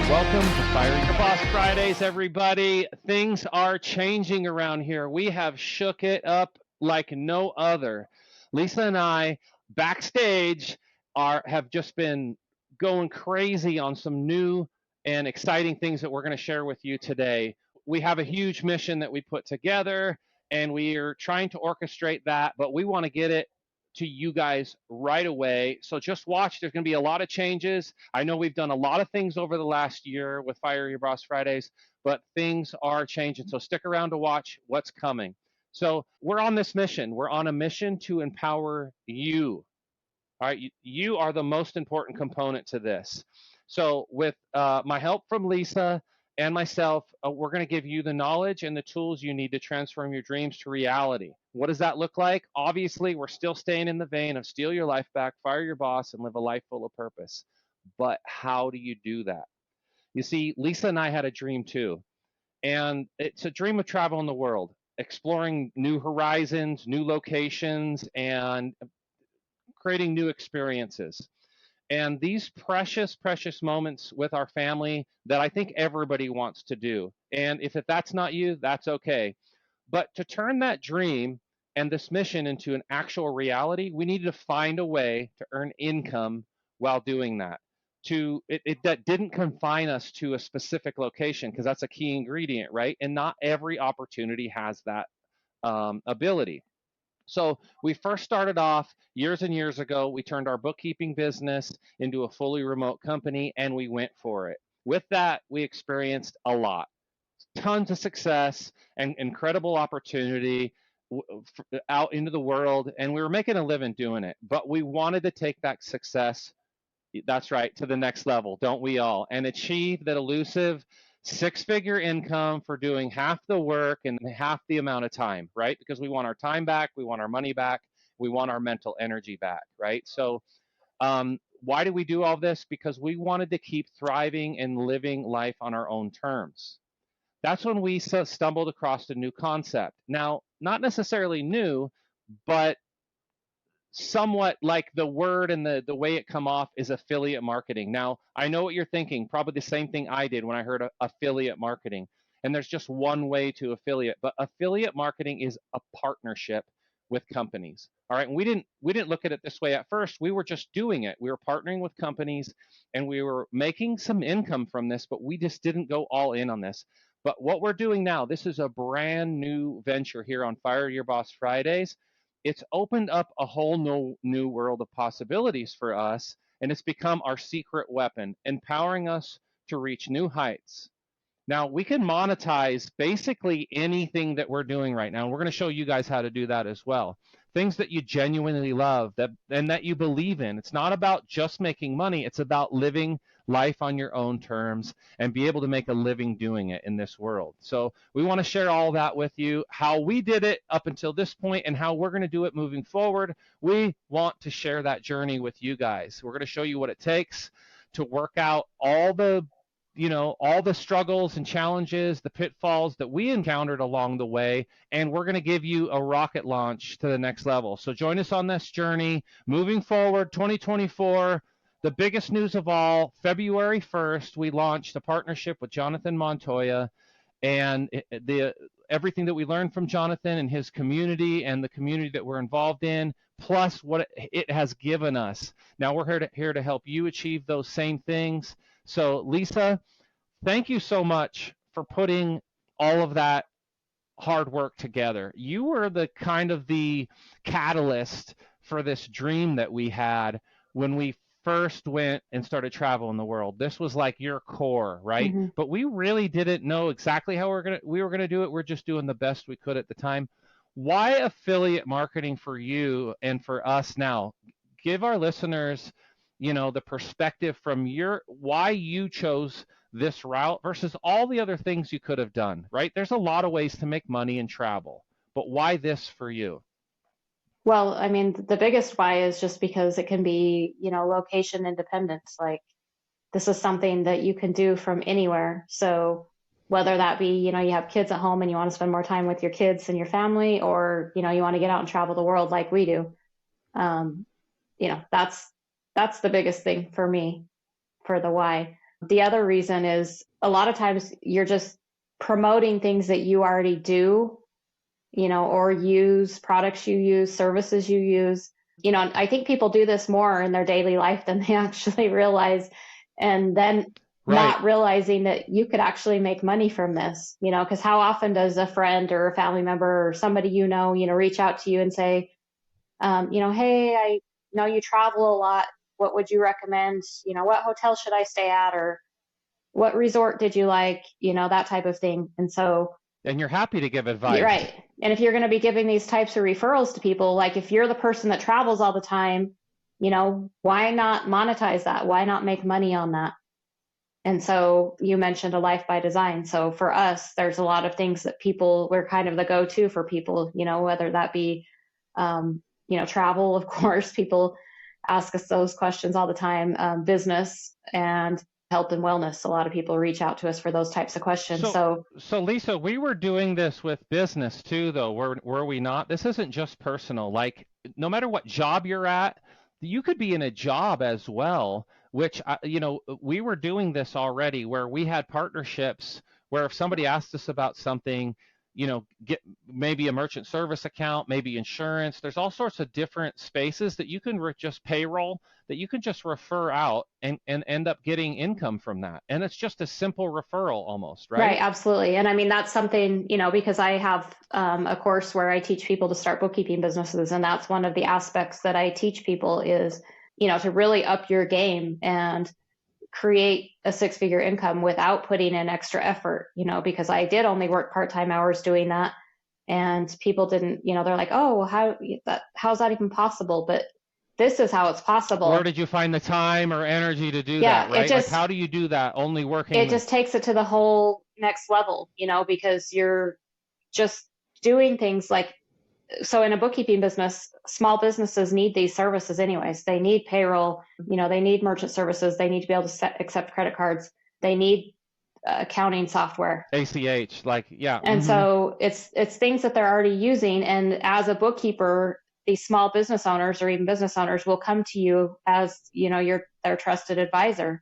Welcome to Fire Your Boss Fridays, everybody. Things are changing around here. We have shook it up like no other. Lisa and I, backstage, have just been going crazy on some new and exciting things that we're going to share with you today. We have a huge mission that we put together, and we are trying to orchestrate that, but we want to get it to you guys right away. So just watch. There's going to be a lot of changes. I know we've done a lot of things over the last year with Fire Your Boss Fridays, but things are changing. So stick around to watch what's coming. So we're on this mission. We're on a mission to empower you. All right, you are the most important component to this. So, with my help from Lisa and myself, we're going to give you the knowledge and the tools you need to transform your dreams to reality. What does that look like? Obviously, we're still staying in the vein of steal your life back, fire your boss, and live a life full of purpose. But how do you do that? You see, Lisa and I had a dream too, and it's a dream of traveling the world, exploring new horizons, new locations, and creating new experiences. And these precious, precious moments with our family that I think everybody wants to do. And if that's not you, that's okay. But to turn that dream and this mission into an actual reality, we needed to find a way to earn income while doing that. That didn't confine us to a specific location because that's a key ingredient, right? And not every opportunity has that ability. So we first started off years and years ago. We turned our bookkeeping business into a fully remote company and we went for it. With that, we experienced a lot, tons of success and incredible opportunity out into the world. And we were making a living doing it, but we wanted to take that success, that's right, to the next level, don't we all? And achieve that elusive six-figure income for doing half the work in half the amount of time, right? Because we want our time back, we want our money back, we want our mental energy back, right? So why did we do all this? Because we wanted to keep thriving and living life on our own terms. That's when we stumbled across a new concept. Now, not necessarily new, but somewhat like the word and the way it come off is affiliate marketing. Now, I know what you're thinking, probably the same thing I did when I heard affiliate marketing. And there's just one way to affiliate, but affiliate marketing is a partnership with companies. All right, and we didn't look at it this way at first. We were just doing it. We were partnering with companies and we were making some income from this, but we just didn't go all in on this. But what we're doing now, this is a brand new venture here on Fire Your Boss Fridays. It's opened up a whole new world of possibilities for us, and it's become our secret weapon, empowering us to reach new heights. Now, we can monetize basically anything that we're doing right now. And we're going to show you guys how to do that as well. Things that you genuinely love and that you believe in. It's not about just making money, it's about living life on your own terms and be able to make a living doing it in this world. So, we want to share all that with you, how we did it up until this point and how we're going to do it moving forward. We want to share that journey with you guys. We're going to show you what it takes to work out all the struggles and challenges, the pitfalls that we encountered along the way, and we're going to give you a rocket launch to the next level. So join us on this journey. Moving forward, 2024, the biggest news of all, February 1st, we launched a partnership with Jonathan Montoya, and everything that we learned from Jonathan and his community and the community that we're involved in, plus what it has given us. Now we're here to help you achieve those same things. So, Lisa, thank you so much for putting all of that hard work together. You were the catalyst for this dream that we had when we first went and started traveling the world. This was like your core, right? Mm-hmm. But we really didn't know exactly how we were gonna do it. We're just doing the best we could at the time. Why affiliate marketing for you and for us now? Give our listeners the perspective from why you chose this route versus all the other things you could have done, right? There's a lot of ways to make money and travel, but why this for you? Well, I mean, the biggest why is just because it can be, location independence. Like this is something that you can do from anywhere. So whether that be, you have kids at home and you want to spend more time with your kids and your family, or, you want to get out and travel the world like we do. That's the biggest thing for me for the why. The other reason is a lot of times you're just promoting things that you already do, or use, products you use, services you use. I think people do this more in their daily life than they actually realize. And then Right. not realizing that you could actually make money from this, because how often does a friend or a family member or somebody, reach out to you and say, hey, I know you travel a lot. What would you recommend? What hotel should I stay at? Or what resort did you like? That type of thing. And so, And you're happy to give advice. right. And if you're going to be giving these types of referrals to people, like if you're the person that travels all the time, why not monetize that? Why not make money on that? And so you mentioned a life by design. So for us, there's a lot of things that we're kind of the go-to for people, whether that be, travel, of course, people ask us those questions all the time, business and health and wellness. A lot of people reach out to us for those types of questions. So Lisa, we were doing this with business too, though, were we not? This isn't just personal. Like, no matter what job you're at, you could be in a job as well, which, we were doing this already where we had partnerships where if somebody asked us about something, get maybe a merchant service account, maybe insurance. There's all sorts of different spaces that you can just payroll, that you can just refer out and end up getting income from that. And it's just a simple referral almost, right? Right, absolutely. And I mean, that's something, because I have a course where I teach people to start bookkeeping businesses. And that's one of the aspects that I teach people is, to really up your game and create a six-figure income without putting in extra effort, because I did only work part-time hours doing that. And people didn't, they're like, oh, well, how's that even possible? But this is how it's possible. Where did you find the time or energy to do that, right? Like, how do you do that? Only working. It just takes it to the whole next level, because you're just doing things like, so in a bookkeeping business, small businesses need these services anyways. They need payroll, they need merchant services. They need to be able to accept credit cards. They need accounting software. ACH, like, yeah. And so it's things that they're already using. And as a bookkeeper, these small business owners or even business owners will come to you as, their trusted advisor.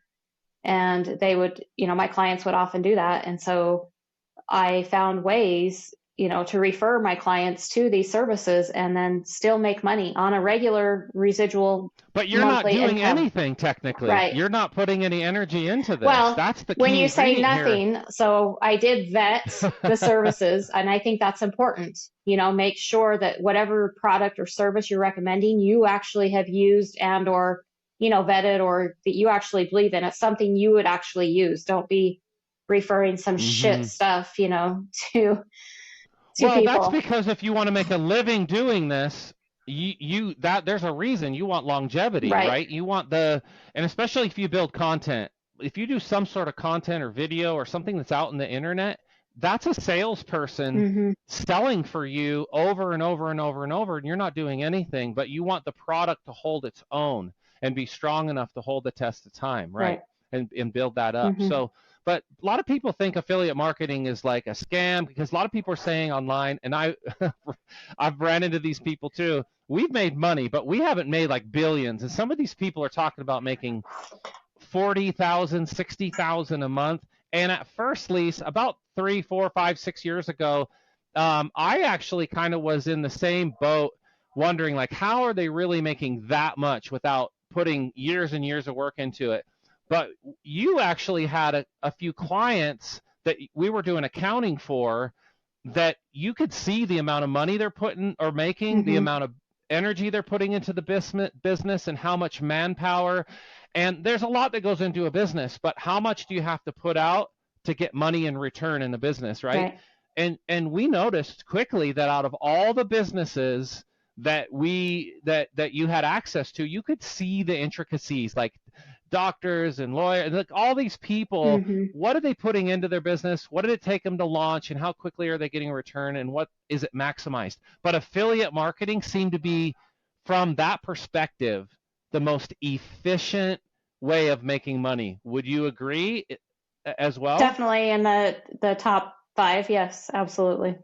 And they would, my clients would often do that. And so I found ways, to refer my clients to these services and then still make money on a regular residual. But you're not doing income. Anything technically. Right. You're not putting any energy into this. Well, that's the key. When you say nothing, here. So I did vet the services, and I think that's important. Make sure that whatever product or service you're recommending, you actually have used and or vetted, or that you actually believe in. It's something you would actually use. Don't be referring some shit stuff, to people. That's because if you want to make a living doing this, there's a reason you want longevity, right? You want and especially if you build content, if you do some sort of content or video or something that's out in the internet, that's a salesperson selling for you over and over and over and over, and you're not doing anything, but you want the product to hold its own and be strong enough to hold the test of time, right? And build that up. So, but a lot of people think affiliate marketing is like a scam because a lot of people are saying online, and I've ran into these people too. We've made money, but we haven't made like billions. And some of these people are talking about making 40,000, 60,000 a month. And at first, Lise, about 3, 4, 5, 6 years ago, I actually kind of was in the same boat, wondering like, how are they really making that much without putting years and years of work into it? But you actually had a few clients that we were doing accounting for that you could see the amount of money they're putting or making, the amount of energy they're putting into the business and how much manpower. And there's a lot that goes into a business, but how much do you have to put out to get money in return in the business, right? And we noticed quickly that out of all the businesses that you had access to, you could see the intricacies, like doctors and lawyers, like all these people, what are they putting into their business? What did it take them to launch, and how quickly are they getting a return, and what is it maximized? But affiliate marketing seemed to be, from that perspective, the most efficient way of making money. Would you agree as well? Definitely in the top 5. Yes, absolutely.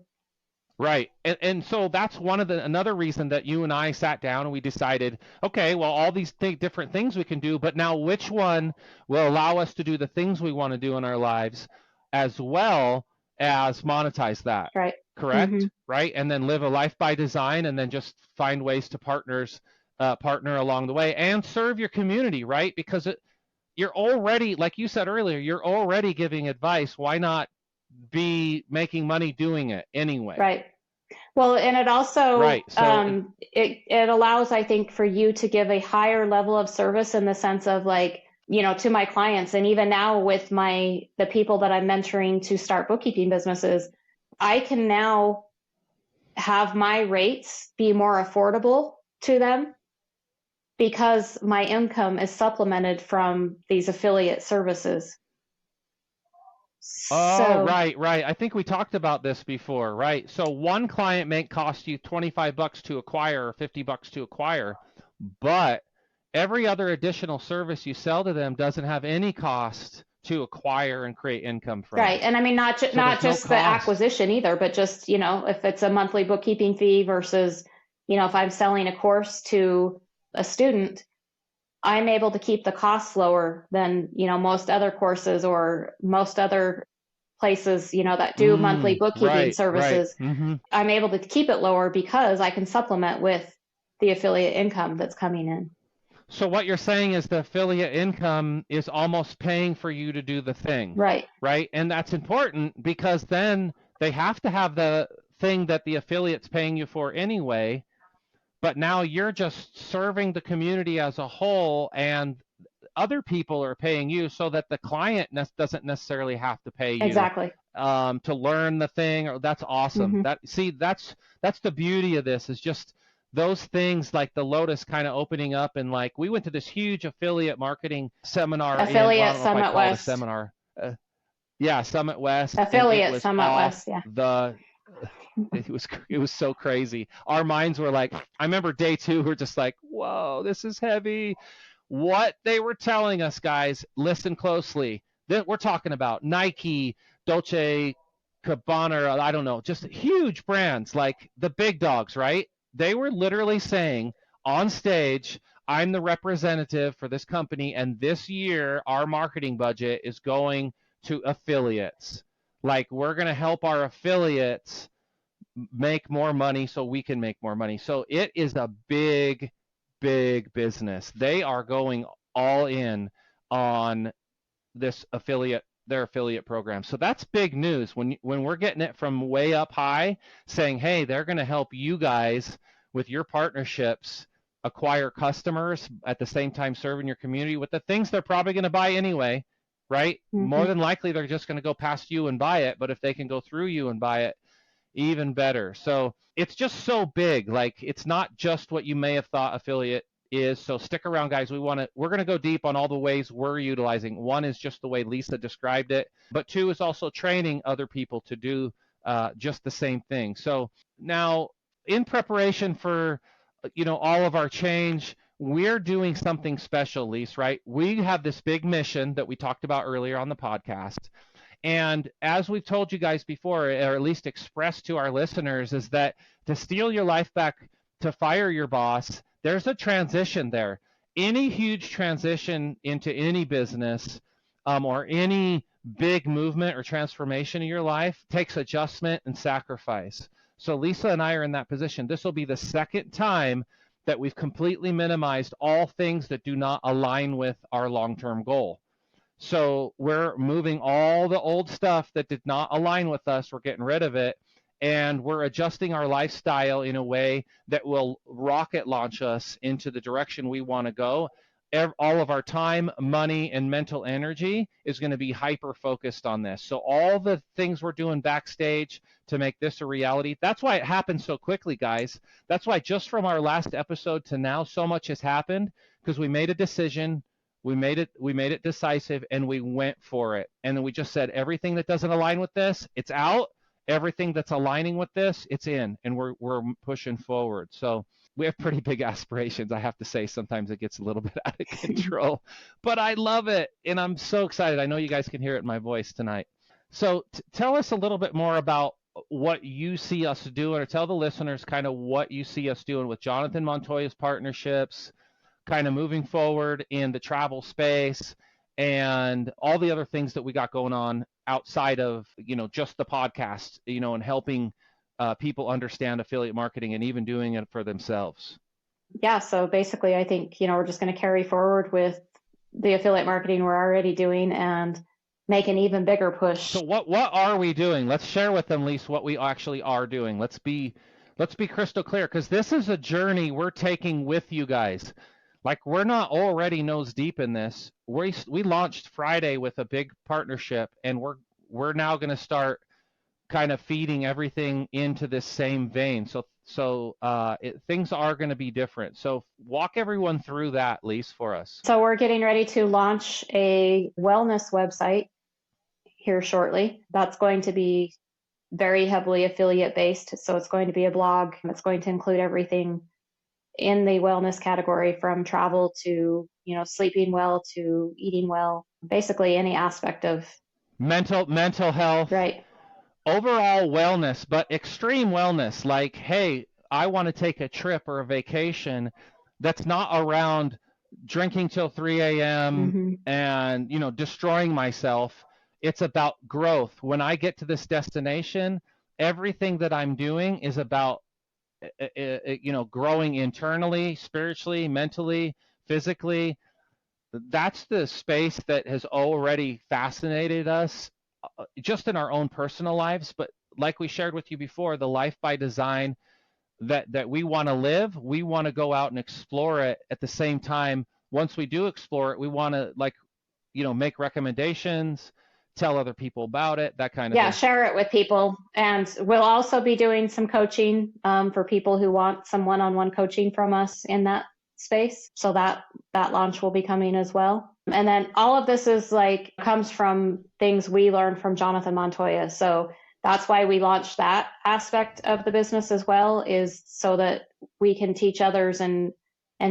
Right. And so that's another reason that you and I sat down and we decided, okay, well, all these different things we can do, but now which one will allow us to do the things we want to do in our lives as well as monetize that? Right. Hmm. Correct? Right? And then live a life by design and then just find ways to partner along the way and serve your community, right? Because you're already, like you said earlier, you're already giving advice. Why not be making money doing it anyway? Right. Well, and it also Right. So, it allows, I think, for you to give a higher level of service in the sense of like, to my clients, and even now with the people that I'm mentoring to start bookkeeping businesses, I can now have my rates be more affordable to them because my income is supplemented from these affiliate services. oh, So, right, right. I think we talked about this before, right? So one client may cost you $25 to acquire or $50 to acquire, but every other additional service you sell to them doesn't have any cost to acquire and create income from. right. And I mean, So not there's no just the cost. acquisition either, but just, if it's a monthly bookkeeping fee versus, if I'm selling a course to a student, I'm able to keep the costs lower than, most other courses or most other places, that do monthly bookkeeping Right, right. services. Mm-hmm. I'm able to keep it lower because I can supplement with the affiliate income that's coming in. So what you're saying is the affiliate income is almost paying for you to do the thing, Right. right? And that's important because then they have to have the thing that the affiliate's paying you for anyway, but now you're just serving the community as a whole and other people are paying you so that the client doesn't necessarily have to pay you Exactly. to learn the thing. Or that's awesome. Mm-hmm. That's the beauty of this is just those things like the Lotus kind of opening up and like we went to this huge affiliate marketing seminar well, I Affiliate don't know if I Summit call it a West. seminar. Yeah, Summit West, and it Affiliate was Summit off West. Yeah. the it was so crazy. Our minds were like, I remember day 2 we're just like, whoa, this is heavy. What they were telling us, guys, listen closely. That we're talking about Nike, Dolce Gabbana, or I don't know, just huge brands like the big dogs, right? They were literally saying on stage, I'm the representative for this company, and this year our marketing budget is going to affiliates. Like we're going to help our affiliates make more money so we can make more money. So it is a big, big business. They are going all in on their affiliate program. So that's big news when we're getting it from way up high saying, "Hey, they're going to help you guys with your partnerships acquire customers at the same time serving your community with the things they're probably going to buy anyway." Right? Mm-hmm. More than likely they're just going to go past you and buy it, but if they can go through you and buy it, even better. So it's just so big. Like it's not just what you may have thought affiliate is. So stick around, guys. We're gonna go deep on all the ways we're utilizing. One is just the way Lisa described it, but 2 is also training other people to do just the same thing. So now, in preparation for all of our change, we're doing something special, Lisa. Right? We have this big mission that we talked about earlier on the podcast. And as we've told you guys before, or at least expressed to our listeners, is that to steal your life back, to fire your boss, there's a transition there. Any huge transition into any business or any big movement or transformation in your life takes adjustment and sacrifice. So Lisa and I are in that position. This will be the second time that we've completely minimized all things that do not align with our long-term goal. So we're moving all the old stuff that did not align with us. We're getting rid of it. And we're adjusting our lifestyle in a way that will rocket launch us into the direction we want to go. All of our time, money, and mental energy is going to be hyper focused on this. So all the things we're doing backstage to make this a reality, that's why it happened so quickly, guys. That's why just from our last episode to now, so much has happened because we made a decision. We made it decisive and we went for it. And then we just said everything that doesn't align with this, it's out. Everything that's aligning with this, it's in, and we're pushing forward. So we have pretty big aspirations. I have to say sometimes it gets a little bit out of control, but I love it and I'm so excited. I know you guys can hear it in my voice tonight. So tell us a little bit more about what you see us doing, or tell the listeners kind of what you see us doing with Jonathan Montoya's partnerships, kind of moving forward in the travel space, and all the other things that we got going on outside of, just the podcast, and helping people understand affiliate marketing and even doing it for themselves. Yeah. So basically, I think, we're just going to carry forward with the affiliate marketing we're already doing and make an even bigger push. So what are we doing? Let's share with them, Lise, what we actually are doing. Let's be crystal clear, because this is a journey we're taking with you guys. Like, we're not already nose deep in this. We launched Friday with a big partnership, and we're now going to start kind of feeding everything into this same vein. So things are going to be different. So walk everyone through that, Lise, for us. So we're getting ready to launch a wellness website here shortly. That's going to be very heavily affiliate based. So it's going to be a blog. It's going to include everything in the wellness category, from travel to, sleeping well to eating well, basically any aspect of mental health. Right. Overall wellness, but extreme wellness, like, hey, I want to take a trip or a vacation that's not around drinking till 3 a.m. and, destroying myself. It's about growth. When I get to this destination, everything that I'm doing is about, growing internally, spiritually, mentally, physically. That's the space that has already fascinated us, just in our own personal lives, but like we shared with you before, the life by design that we want to live, we want to go out and explore it. At the same time, once we do explore it, we want to, make recommendations, tell other people about it, that kind of thing. Yeah, share it with people. And we'll also be doing some coaching for people who want some one-on-one coaching from us in that space. So that launch will be coming as well. And then all of this is comes from things we learned from Jonathan Montoya. So that's why we launched that aspect of the business as well, is so that we can teach others and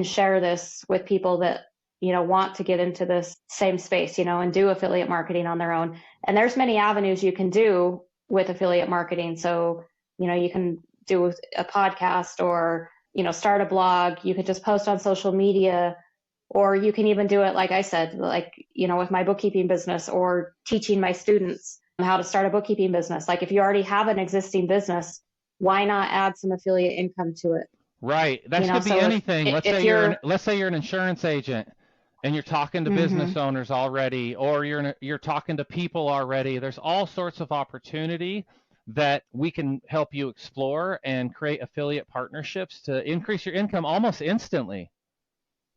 share this with people that, want to get into this same space, and do affiliate marketing on their own. And there's many avenues you can do with affiliate marketing. So, you can do a podcast, or, start a blog. You could just post on social media, or you can even do it, like I said, with my bookkeeping business, or teaching my students how to start a bookkeeping business. Like, if you already have an existing business, why not add some affiliate income to it? Right. That could be anything. Let's say you're an insurance agent and you're talking to business owners already, or you're talking to people already. There's all sorts of opportunity that we can help you explore and create affiliate partnerships to increase your income almost instantly.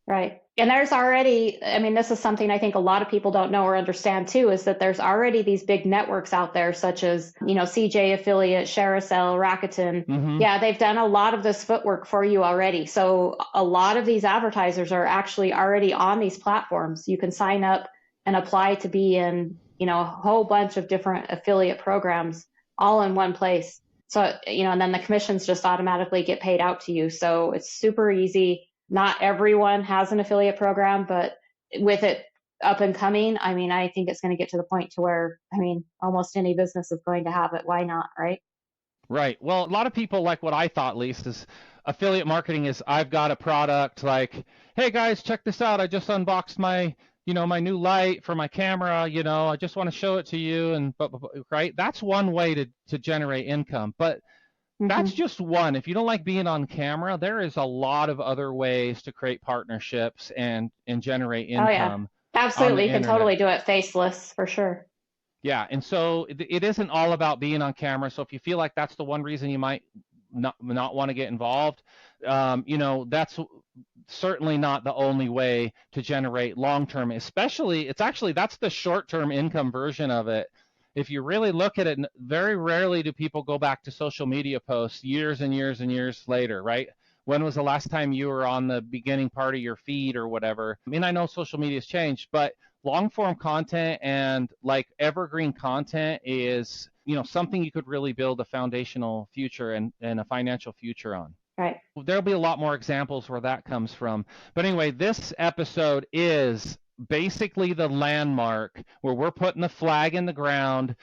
Right. And there's already, this is something I think a lot of people don't know or understand too, is that there's already these big networks out there, such as, CJ Affiliate, Sharecell, Rakuten. Yeah, they've done a lot of this footwork for you already. So a lot of these advertisers are actually already on these platforms. You can sign up and apply to be in, a whole bunch of different affiliate programs all in one place. So, and then the commissions just automatically get paid out to you. So it's super easy. Not everyone has an affiliate program, but with it up and coming, I think it's going to get to the point to where, almost any business is going to have it. Why not, right? Right. Well, a lot of people, like what I thought, at least, is affiliate marketing is, I've got a product, like, hey guys, check this out. I just unboxed my, my new light for my camera. I just want to show it to you. Right. That's one way to generate income, but that's just one. If you don't like being on camera, there is a lot of other ways to create partnerships and generate income. Oh, yeah. Absolutely. You can totally do it faceless, for sure. Yeah. And so it isn't all about being on camera. So if you feel like that's the one reason you might not want to get involved, that's certainly not the only way to generate long-term, especially, that's the short-term income version of it. If you really look at it, very rarely do people go back to social media posts years and years and years later, right? When was the last time you were on the beginning part of your feed or whatever? I know social media's changed, but long form content and evergreen content is, something you could really build a foundational future and a financial future on. Right. There'll be a lot more examples where that comes from. But anyway, this episode is basically the landmark where we're putting the flag in the ground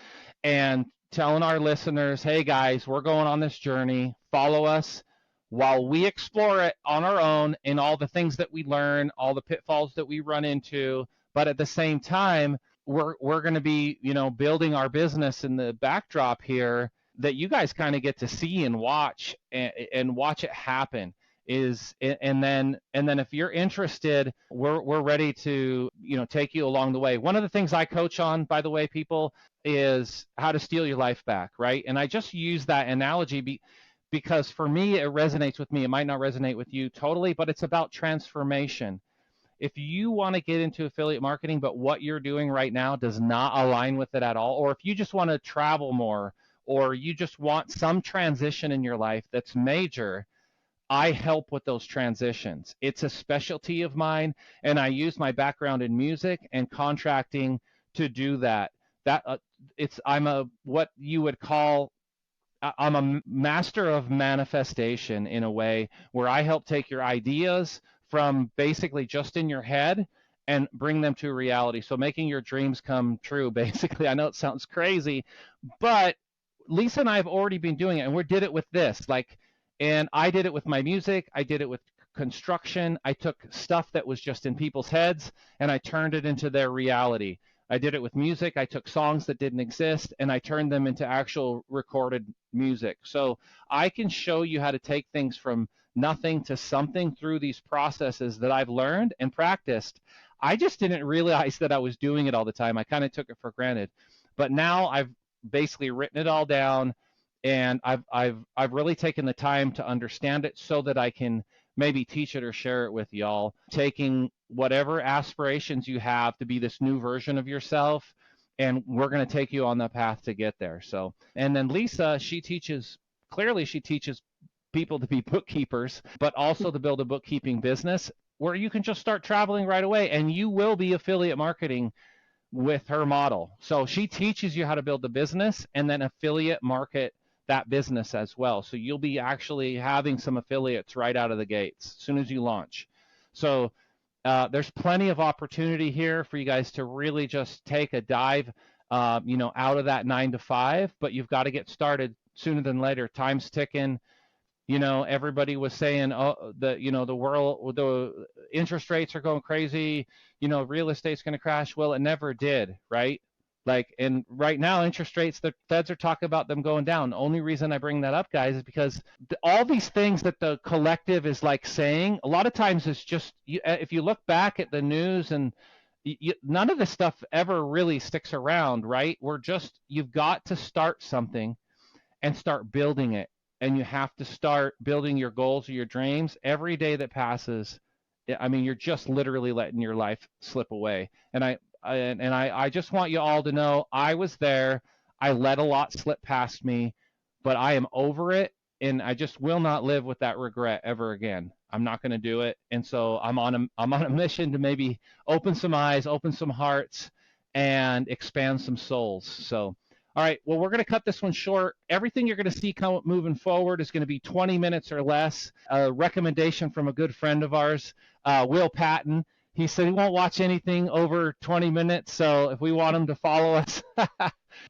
and telling our listeners, hey guys, we're going on this journey. Follow us while we explore it on our own and all the things that we learn, all the pitfalls that we run into. But at the same time, we're going to be, building our business in the backdrop here that you guys kind of get to see and watch and watch it happen. And then if you're interested, we're ready to take you along the way. One of the things I coach on, by the way, people, is how to steal your life back, right? And I just use that analogy because for me it resonates with me. It might not resonate with you totally, but it's about transformation. If you want to get into affiliate marketing, but what you're doing right now does not align with it at all, or if you just want to travel more, or you just want some transition in your life that's major, I help with those transitions. It's a specialty of mine, and I use my background in music and contracting to do that. I'm a what you would call I'm a master of manifestation in a way where I help take your ideas from basically just in your head and bring them to reality. So making your dreams come true, basically. I know it sounds crazy, but Lisa and I have already been doing it, and we did it with this. And I did it with my music. I did it with construction. I took stuff that was just in people's heads and I turned it into their reality. I did it with music. I took songs that didn't exist and I turned them into actual recorded music. So I can show you how to take things from nothing to something through these processes that I've learned and practiced. I just didn't realize that I was doing it all the time. I kind of took it for granted. But now I've basically written it all down, and I've really taken the time to understand it so that I can maybe teach it or share it with y'all, taking whatever aspirations you have to be this new version of yourself, and we're going to take you on the path to get there. So, and then Lisa, she teaches people to be bookkeepers, but also to build a bookkeeping business where you can just start traveling right away, and you will be affiliate marketing with her model. So she teaches you how to build the business and then affiliate market that business as well. So you'll be actually having some affiliates right out of the gates as soon as you launch. So there's plenty of opportunity here for you guys to really just take a dive, out of that 9 to 5, but you've got to get started sooner than later. Time's ticking. Everybody was saying, the world, the interest rates are going crazy. Real estate's going to crash. Well, it never did, right? And right now, interest rates, the feds are talking about them going down. The only reason I bring that up, guys, is because all these things that the collective is saying, a lot of times it's just, if you look back at the news and none of this stuff ever really sticks around, right? You've got to start something and start building it. And you have to start building your goals or your dreams. Every day that passes, you're just literally letting your life slip away. And I just want you all to know I was there. I let a lot slip past me, but I am over it, and I just will not live with that regret ever again. I'm not going to do it. And so I'm on a mission to maybe open some eyes, open some hearts, and expand some souls. So, all right, well, we're going to cut this one short. Everything you're going to see moving forward is going to be 20 minutes or less. A recommendation from a good friend of ours, Will Patton. He said he won't watch anything over 20 minutes, so if we want him to follow us.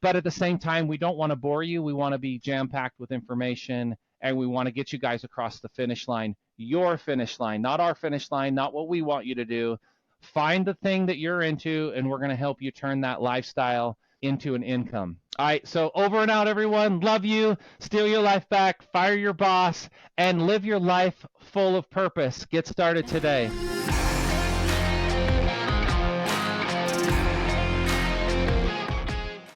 But at the same time, we don't want to bore you. We want to be jam-packed with information, and we want to get you guys across the finish line. Your finish line, not our finish line, not what we want you to do. Find the thing that you're into, and we're going to help you turn that lifestyle into an income. All right, so over and out, everyone. Love you. Steal your life back. Fire your boss, and live your life full of purpose. Get started today.